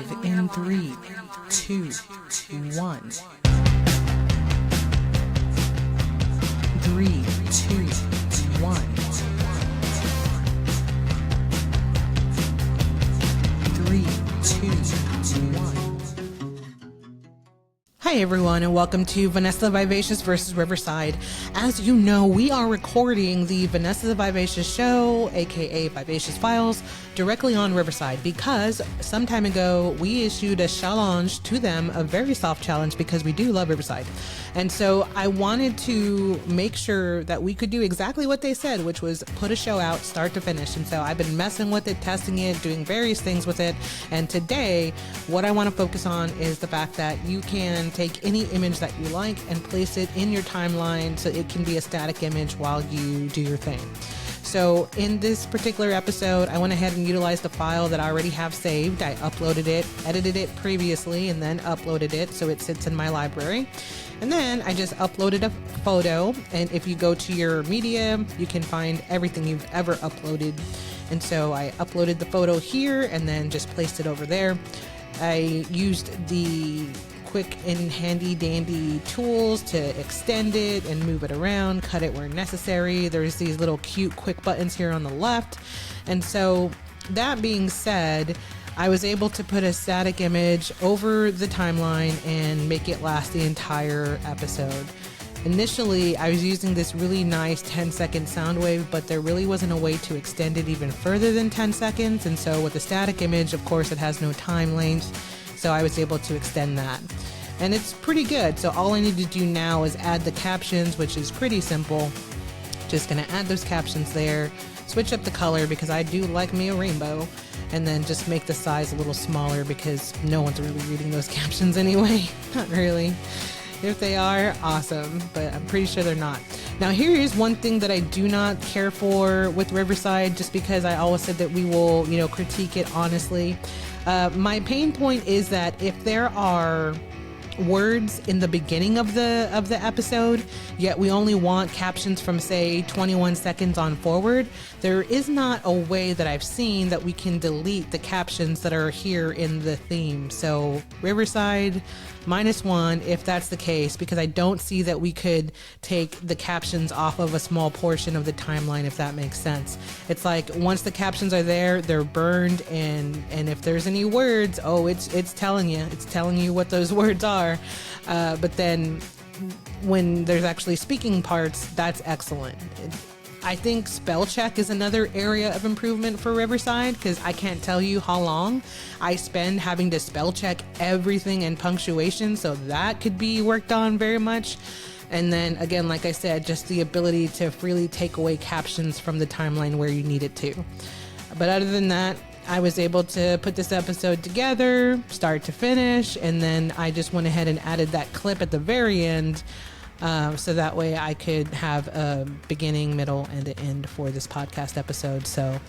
live in 3, 2, 1. 3, 2, 1. 3, 2, 1. Hi everyone, and welcome to Vanessa the Vivacious versus Riverside. As you know, we are recording the Vanessa the Vivacious show, aka Vivacious Files, directly on Riverside because some time ago we issued a challenge to them, a very soft challenge because we do love Riverside. And so I wanted to make sure that we could do exactly what they said, which was put a show out start to finish. And so I've been messing with it, testing it, doing various things with it. And today, what I want to focus on is the fact that you can take any image that you like and place it in your timeline so it can be a static image while you do your thing. So in this particular episode, I went ahead and utilized the file that I already have saved. I uploaded it, edited it previously, and then uploaded it so it sits in my library. And then I just uploaded a photo, and if you go to your media, you can find everything you've ever uploaded. And so I uploaded the photo here and then just placed it over there. I used the quick and handy dandy tools to extend it and move it around, cut it where necessary. There's these little cute quick buttons here on the left. And so that being said, I was able to put a static image over the timeline and make it last the entire episode. Initially, I was using this really nice 10-second sound wave, but there really wasn't a way to extend it even further than 10 seconds. And so with a static image, of course, it has no time length. So I was able to extend that. And it's pretty good. So all I need to do now is add the captions, which is pretty simple. Just gonna add those captions there, switch up the color because I do like me a rainbow, and then just make the size a little smaller because no one's really reading those captions anyway. Not really. If they are, awesome, but I'm pretty sure they're not. Now here is one thing that I do not care for with Riverside, just because I always said that we will, critique it honestly. My pain point is that if there are words in the beginning of the episode, yet we only want captions from say 21 seconds on forward, there is not a way that I've seen that we can delete the captions that are here in the theme. So Riverside, -1 if that's the case, because I don't see that we could take the captions off of a small portion of the timeline, if that makes sense. It's like once the captions are there, they're burned, and if there's any words, it's telling you what those words are. But then when there's actually speaking parts, that's excellent. I think spell check is another area of improvement for Riverside, because I can't tell you how long I spend having to spell check everything and punctuation, so that could be worked on very much. And then again, like I said, just the ability to freely take away captions from the timeline where you need it to. But other than that, I was able to put this episode together, start to finish, and then I just went ahead and added that clip at the very end. So that way I could have a beginning, middle, and an end for this podcast episode. So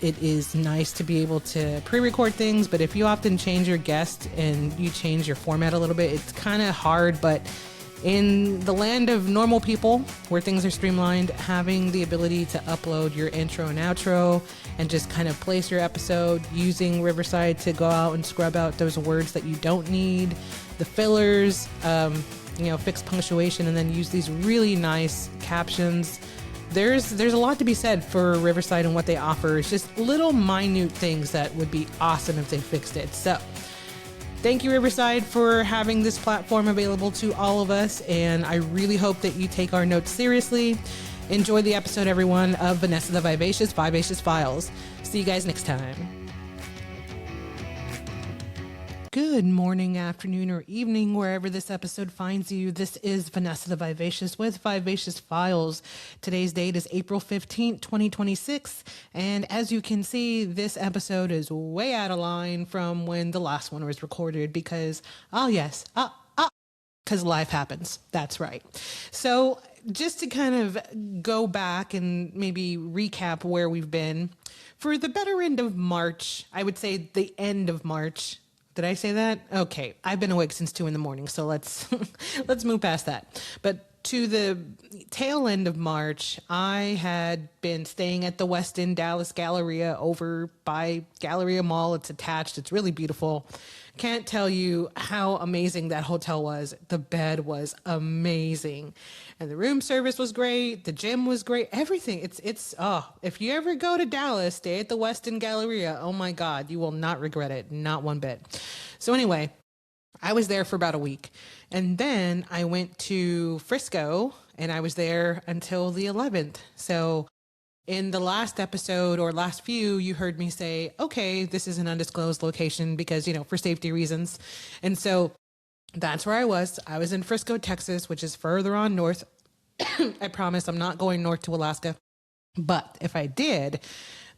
it is nice to be able to pre-record things, but if you often change your guest and you change your format a little bit, it's kind of hard. But in the land of normal people, where things are streamlined, having the ability to upload your intro and outro and just kind of place your episode using Riverside to go out and scrub out those words that you don't need, the fillers, fix punctuation, and then use these really nice captions. There's a lot to be said for Riverside and what they offer. It's just little minute things that would be awesome if they fixed it. So thank you, Riverside, for having this platform available to all of us, and I really hope that you take our notes seriously. Enjoy the episode, everyone, of Vanessa the Vivacious Files. See you guys next time. Good morning, afternoon, or evening, wherever this episode finds you. This is Vanessa the Vivacious with Vivacious Files. Today's date is April 15th, 2026. And as you can see, this episode is way out of line from when the last one was recorded because, because life happens. That's right. So just to kind of go back and maybe recap where we've been, for the better end of March, I would say the end of March. Did I say that? Okay. I've been awake since 2 a.m, so let's move past that. But to the tail end of March, I had been staying at the Westin Dallas Galleria over by Galleria Mall. It's attached. It's really beautiful. Can't tell you how amazing that hotel was. The bed was amazing. And the room service was great. The gym was great. Everything. If you ever go to Dallas, stay at the Westin Galleria. Oh my God, you will not regret it. Not one bit. So anyway, I was there for about a week. And then I went to Frisco and I was there until the 11th. So in the last episode or last few, you heard me say, okay, this is an undisclosed location because, for safety reasons. And so that's where I was. I was in Frisco, Texas, which is further on north. I promise I'm not going north to Alaska. But if I did,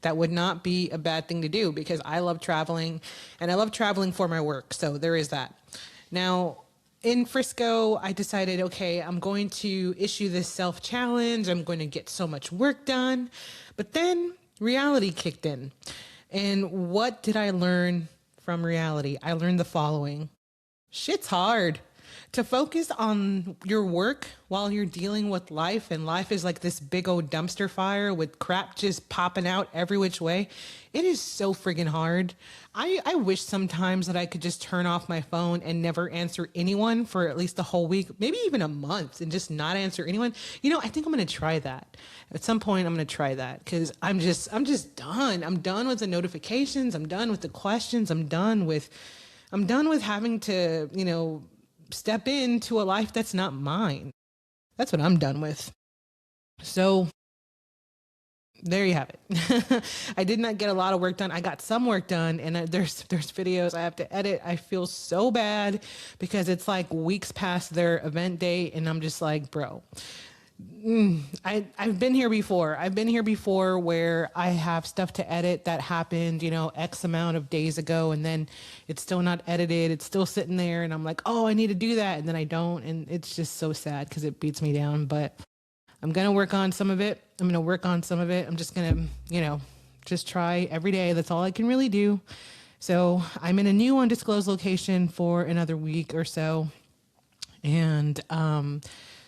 that would not be a bad thing to do because I love traveling and I love traveling for my work. So there is that. Now, in Frisco, I decided, okay, I'm going to issue this self-challenge. I'm going to get so much work done. But then reality kicked in. And what did I learn from reality? I learned the following. Shit's hard. To focus on your work while you're dealing with life, and life is like this big old dumpster fire with crap just popping out every which way. It is so friggin' hard. I wish sometimes that I could just turn off my phone and never answer anyone for at least a whole week, maybe even a month, and just not answer anyone. I think I'm going to try that. At some point, I'm going to try that because I'm just done. I'm done with the notifications. I'm done with the questions. I'm done with having to, step into a life that's not mine. That's what I'm done with. So there you have it. I did not get a lot of work done. I got some work done, and there's videos I have to edit. I feel so bad because it's like weeks past their event date, and I'm just like, bro. I've been here before. I've been here before where I have stuff to edit that happened, X amount of days ago, and then it's still not edited. It's still sitting there, and I'm like, oh, I need to do that, and then I don't, and it's just so sad because it beats me down. But I'm gonna work on some of it. I'm just gonna, just try every day. That's all I can really do. So I'm in a new undisclosed location for another week or so, and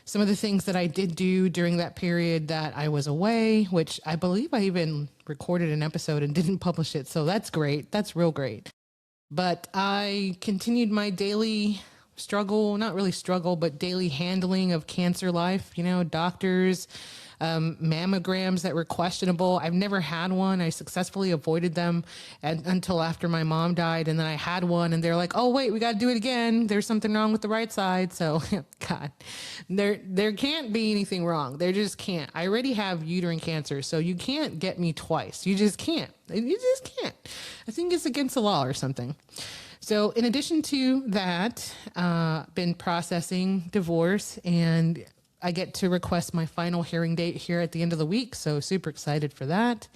some of the things that I did do during that period that I was away, which I believe I even recorded an episode and didn't publish it. So that's great. That's real great. But I continued my daily struggle, not really struggle, but daily handling of cancer life, doctors, mammograms that were questionable. I've never had one. I successfully avoided them until after my mom died. And then I had one and they're like, oh, wait, we got to do it again. There's something wrong with the right side. So God, there can't be anything wrong. There just can't. I already have uterine cancer. So you can't get me twice. You just can't. You just can't. I think it's against the law or something. So in addition to that, been processing divorce, and I get to request my final hearing date here at the end of the week. So super excited for that.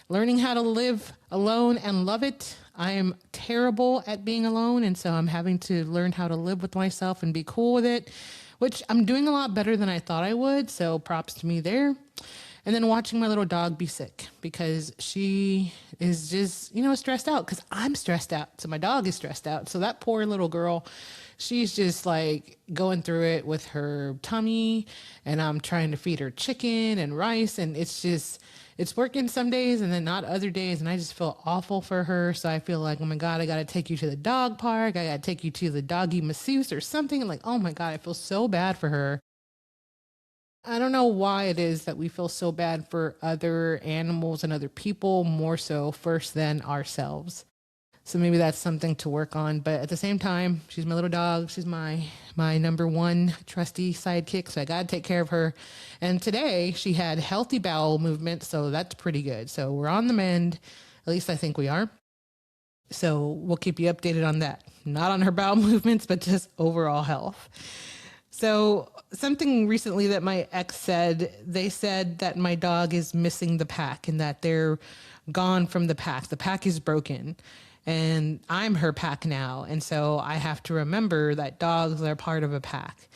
Learning how to live alone and love it. I am terrible at being alone. And so I'm having to learn how to live with myself and be cool with it, which I'm doing a lot better than I thought I would. So props to me there. And then watching my little dog be sick because she is just, stressed out because I'm stressed out. So my dog is stressed out. So that poor little girl, she's just like going through it with her tummy, and I'm trying to feed her chicken and rice. And it's working some days and then not other days. And I just feel awful for her. So I feel like, oh my God, I got to take you to the dog park. I got to take you to the doggy masseuse or something. And like, oh my God, I feel so bad for her. I don't know why it is that we feel so bad for other animals and other people more so first than ourselves. So maybe that's something to work on. But at the same time, she's my little dog. She's my number one trusty sidekick. So I got to take care of her. And today she had healthy bowel movement. So that's pretty good. So we're on the mend. At least I think we are. So we'll keep you updated on that. Not on her bowel movements, but just overall health. So something recently that my ex said, they said that my dog is missing the pack and that they're gone from the pack. The pack is broken and I'm her pack now. And so I have to remember that dogs are part of a pack.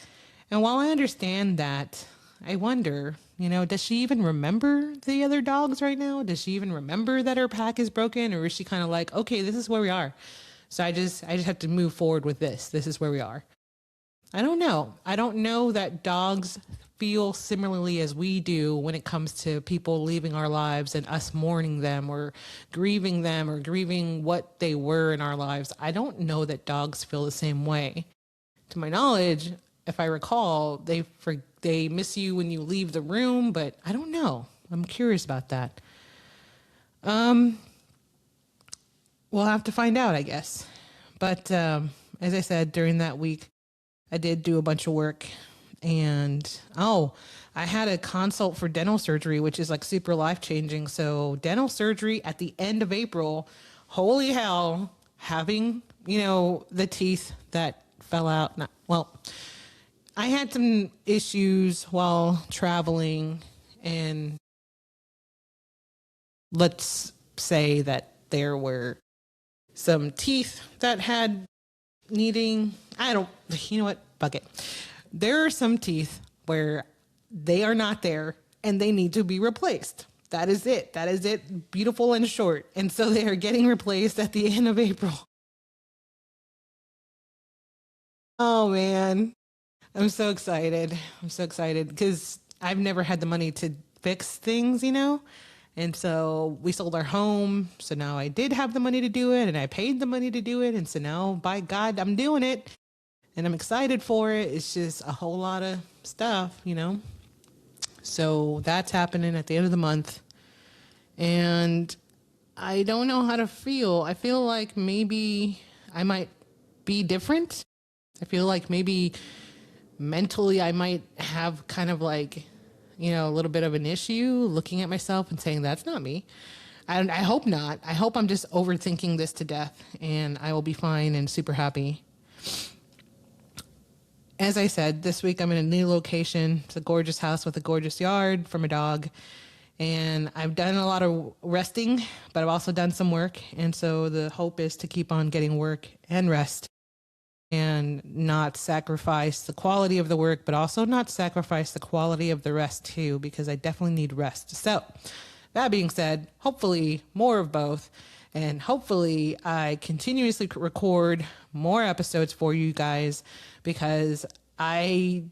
And while I understand that, I wonder, does she even remember the other dogs right now? Does she even remember that her pack is broken? Or is she kind of like, okay, this is where we are. So I just have to move forward with this. This is where we are. I don't know. I don't know that dogs feel similarly as we do when it comes to people leaving our lives and us mourning them or grieving what they were in our lives. I don't know that dogs feel the same way. To my knowledge, if I recall, they miss you when you leave the room, but I don't know. I'm curious about that. We'll have to find out, I guess. But as I said, during that week, I did do a bunch of work, and I had a consult for dental surgery, which is like super life-changing. So dental surgery at the end of April, holy hell, having, the teeth that fell out. I had some issues while traveling, and let's say that there were some teeth that had fuck it. There are some teeth where they are not there and they need to be replaced. That is it. Beautiful and short. And so they are getting replaced at the end of April. Oh man. I'm so excited because I've never had the money to fix things, And so we sold our home. So now I did have the money to do it, and I paid the money to do it. And so now, by God, I'm doing it. And I'm excited for it. It's just a whole lot of stuff, So that's happening at the end of the month. And I don't know how to feel. I feel like maybe I might be different. I feel like maybe mentally I might have kind of like, a little bit of an issue looking at myself and saying, that's not me. I hope not. I hope I'm just overthinking this to death and I will be fine and super happy. As I said, this week I'm in a new location. It's a gorgeous house with a gorgeous yard for my dog. And I've done a lot of resting, but I've also done some work. And so the hope is to keep on getting work and rest and not sacrifice the quality of the work, but also not sacrifice the quality of the rest too, because I definitely need rest. So that being said, hopefully more of both. And hopefully I continuously record more episodes for you guys because I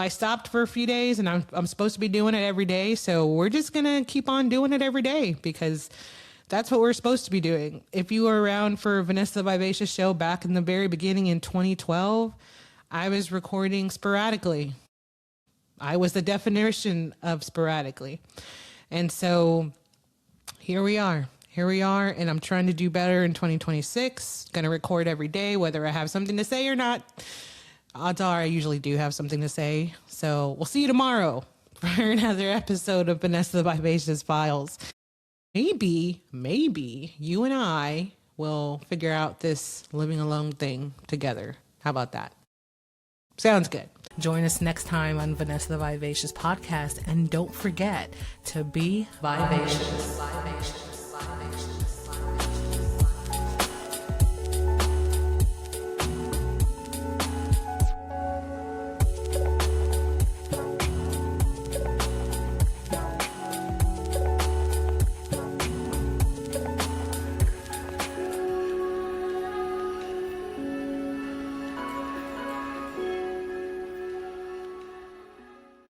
stopped for a few days and I'm supposed to be doing it every day. So we're just going to keep on doing it every day because that's what we're supposed to be doing. If you were around for Vanessa the Vivacious show back in the very beginning in 2012, I was recording sporadically. I was the definition of sporadically. And so here we are, and I'm trying to do better in 2026. Going to record every day, whether I have something to say or not. Odds are I usually do have something to say. So we'll see you tomorrow for another episode of Vanessa the Vivacious Files. Maybe you and I will figure out this living alone thing together. How about that? Sounds good. Join us next time on Vanessa the Vivacious podcast. And don't forget to be vivacious.